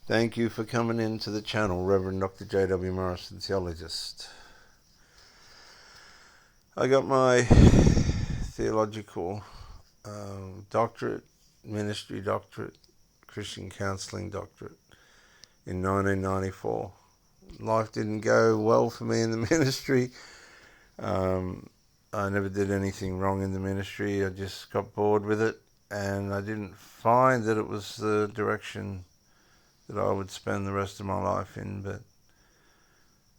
Thank you for coming into the channel, Reverend Dr. J.W. Morrison, theologist. I got my theological doctorate, ministry doctorate, Christian counseling doctorate in 1994. Life didn't go well for me in the ministry. I never did anything wrong in the ministry. I just got bored with it, and I didn't find that it was the direction that I would spend the rest of my life in, but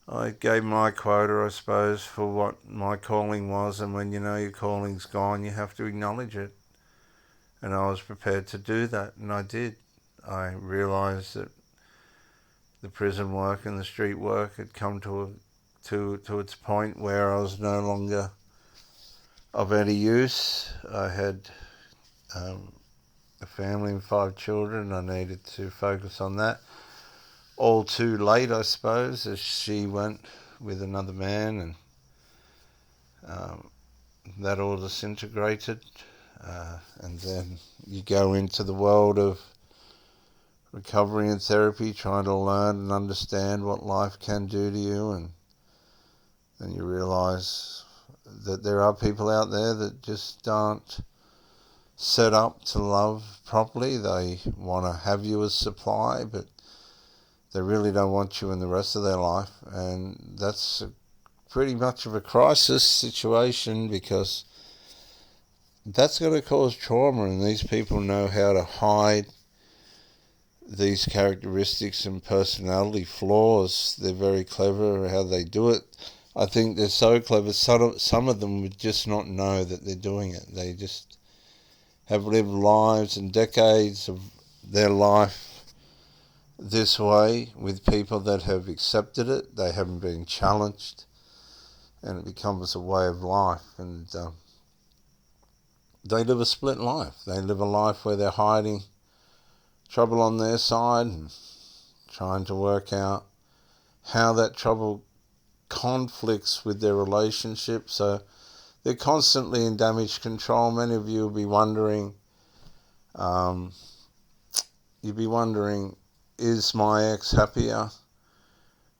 I gave my quota, I suppose, for what my calling was, and when you know your calling's gone, you have to acknowledge it. And I was prepared to do that, and I did. I realised that the prison work and the street work had come to its point where I was no longer of any use. I had a family and 5 children. I needed to focus on that. All too late, I suppose, as she went with another man, and that all disintegrated. And then you go into the world of recovery and therapy, trying to learn and understand what life can do to you, and then you realise that there are people out there that just aren't set up to love properly. They want to have you as supply, but they really don't want you in the rest of their life, and that's pretty much of a crisis situation, because that's going to cause trauma, and these people know how to hide these characteristics and personality flaws. They're very clever how they do it. I think they're so clever, some of them would just not know that they're doing it. They just have lived lives and decades of their life this way with people that have accepted it. They haven't been challenged, and it becomes a way of life. And they live a split life. They live a life where they're hiding trouble on their side and trying to work out how that trouble conflicts with their relationship. So they're constantly in damage control. Many of you will be wondering, is my ex happier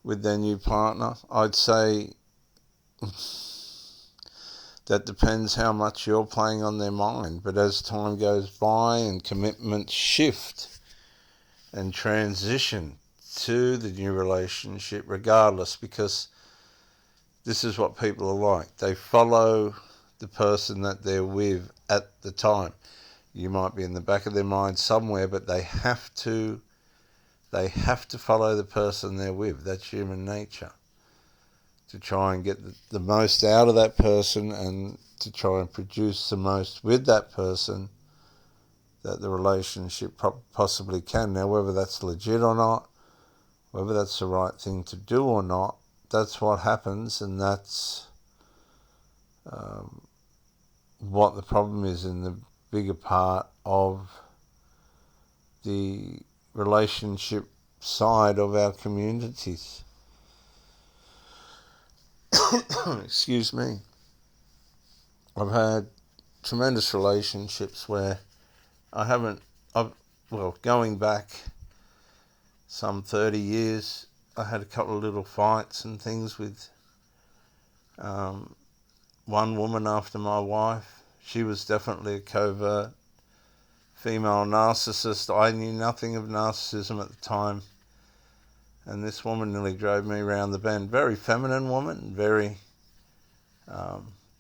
with their new partner? I'd say that depends how much you're playing on their mind. But as time goes by and commitments shift and transition to the new relationship, regardless, because this is what people are like. They follow the person that they're with at the time. You might be in the back of their mind somewhere, but they have to follow the person they're with. That's human nature. To try and get the most out of that person, and to try and produce the most with that person that the relationship possibly can. Now, whether that's legit or not, whether that's the right thing to do or not, that's what happens, and that's what the problem is in the bigger part of the relationship side of our communities. Excuse me. I've had tremendous relationships where going back some 30 years, I had a couple of little fights and things with one woman after my wife. She was definitely a covert female narcissist. I knew nothing of narcissism at the time, and this woman nearly drove me around the bend. Very feminine woman, very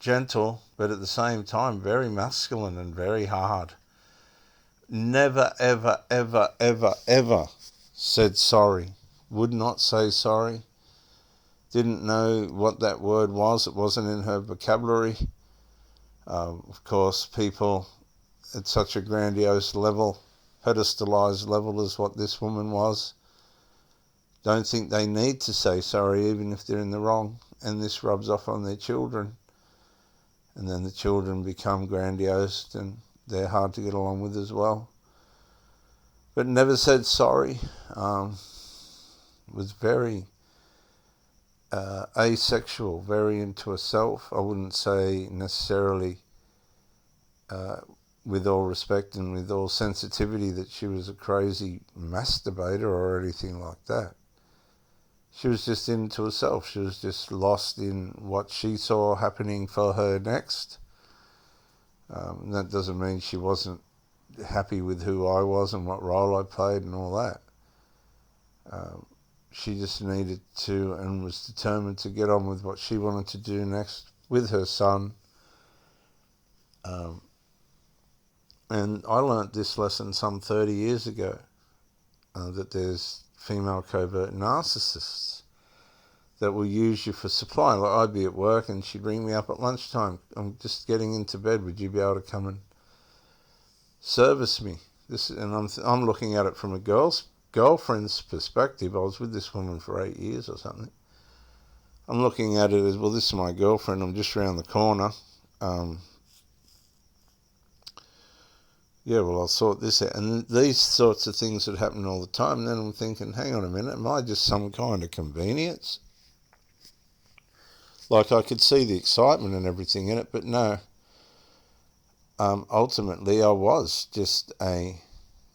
gentle, but at the same time very masculine and very hard. Never, ever, ever, ever, ever said sorry. Would not say sorry. Didn't know what that word was. It wasn't in her vocabulary. Of course, people at such a grandiose level, pedestalized level as what this woman was, don't think they need to say sorry even if they're in the wrong. And this rubs off on their children. And then the children become grandiose, and they're hard to get along with as well. But never said sorry. Was very asexual, very into herself. I wouldn't say necessarily with all respect and with all sensitivity, that she was a crazy masturbator or anything like that. She was just into herself. She was just lost in what she saw happening for her next. That doesn't mean she wasn't happy with who I was and what role I played and all that. She just needed to and was determined to get on with what she wanted to do next with her son. And I learnt this lesson some 30 years ago, that there's female covert narcissists that will use you for supply. Like, I'd be at work and she'd ring me up at lunchtime. I'm just getting into bed. Would you be able to come and service me? And I'm looking at it from a girlfriend's perspective. I was with this woman for 8 years or something. I'm looking at it as, well, this is my girlfriend. I'm just around the corner. Yeah, well, I'll sort this out. And these sorts of things that happen all the time. And then I'm thinking, hang on a minute, am I just some kind of convenience? Like, I could see the excitement and everything in it, but no. Ultimately, I was just a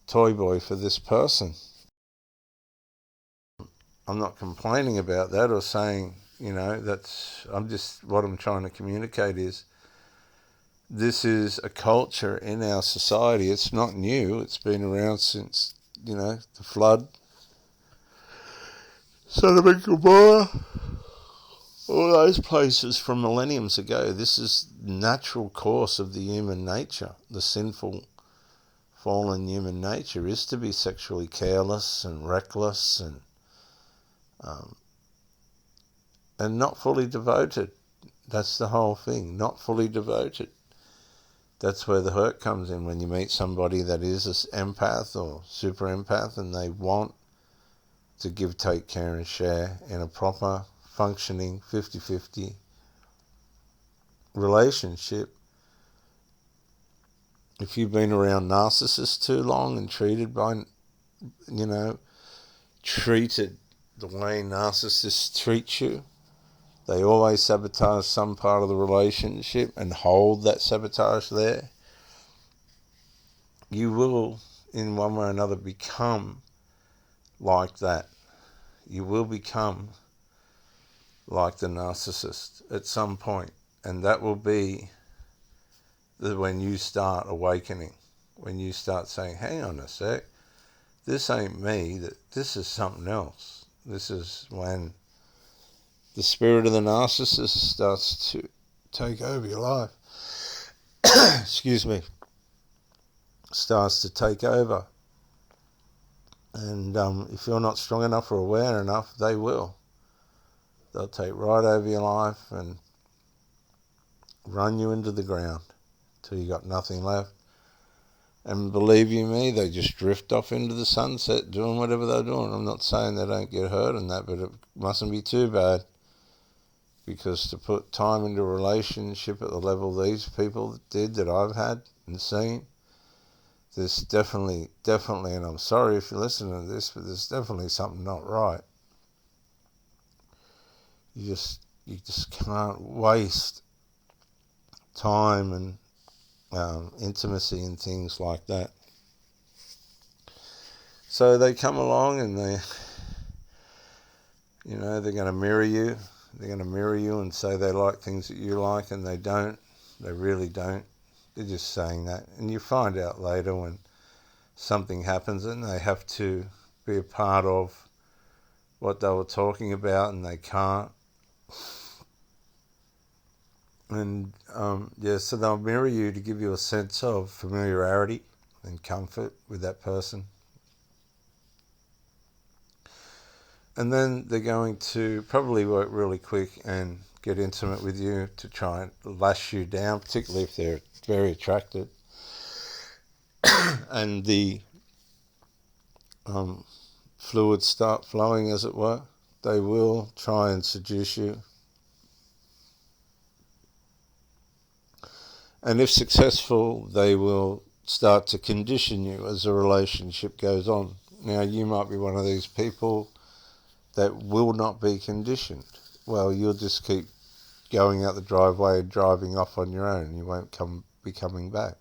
toy boy for this person. I'm not complaining about that or saying, what I'm trying to communicate is, this is a culture in our society. It's not new. It's been around since, the flood. Sodom and Gomorrah. All those places from millenniums ago. This is natural course of the human nature. The sinful, fallen human nature is to be sexually careless and reckless and not fully devoted. That's the whole thing. Not fully devoted. That's where the hurt comes in, when you meet somebody that is an empath or super empath and they want to give, take care and share in a proper, functioning 50-50 relationship. If you've been around narcissists too long and treated the way narcissists treat you, they always sabotage some part of the relationship and hold that sabotage there. You will, in one way or another, become like that. You will become like the narcissist at some point. And that will be when you start awakening. When you start saying, hang on a sec, this ain't me, this is something else. This is when the spirit of the narcissist starts to take over your life. Excuse me. Starts to take over. And if you're not strong enough or aware enough, they will. They'll take right over your life and run you into the ground till you got nothing left. And believe you me, they just drift off into the sunset doing whatever they're doing. I'm not saying they don't get hurt and that, but it mustn't be too bad. Because to put time into a relationship at the level these people did that I've had and seen, there's definitely, and I'm sorry if you're listening to this, but there's definitely something not right. You just can't waste time and intimacy and things like that. So they come along and they're going to mirror you. They're going to mirror you and say they like things that you like, and they don't. They really don't. They're just saying that. And you find out later when something happens and they have to be a part of what they were talking about and they can't. And so they'll mirror you to give you a sense of familiarity and comfort with that person. And then they're going to probably work really quick and get intimate with you to try and lash you down, particularly if they're very attracted. And the fluids start flowing, as it were. They will try and seduce you. And if successful, they will start to condition you as the relationship goes on. Now, you might be one of these people that will not be conditioned. Well, you'll just keep going out the driveway and driving off on your own. You won't be coming back.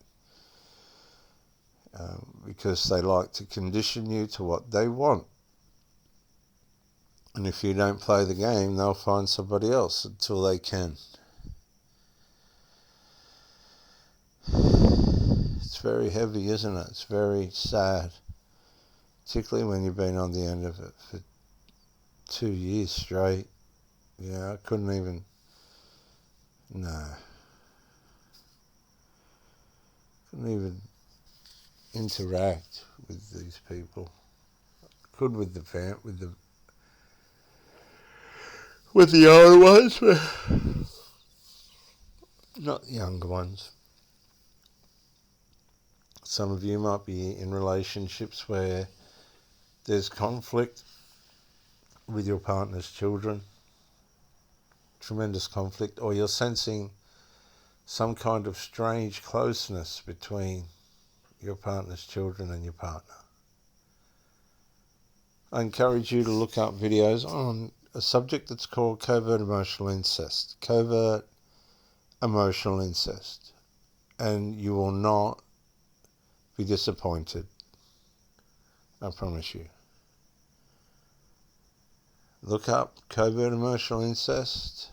because they like to condition you to what they want. And if you don't play the game, they'll find somebody else until they can. It's very heavy, isn't it? It's very sad. Particularly when you've been on the end of it for 2 years straight. Yeah, I couldn't even... No. Couldn't even interact with these people. Could with the older ones, but not the younger ones. Some of you might be in relationships where there's conflict with your partner's children, tremendous conflict, or you're sensing some kind of strange closeness between your partner's children and your partner. I encourage you to look up videos on a subject that's called covert emotional incest. Covert emotional incest. And you will not be disappointed. I promise you. Look up covert emotional incest,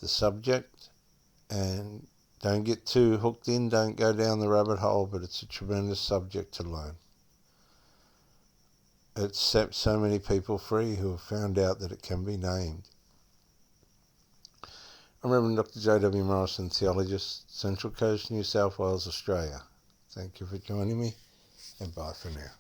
the subject, and don't get too hooked in, don't go down the rabbit hole, but it's a tremendous subject to learn. It's set so many people free who have found out that it can be named. I'm Reverend Dr. J.W. Morrison, theologist, Central Coast, New South Wales, Australia. Thank you for joining me, and bye for now.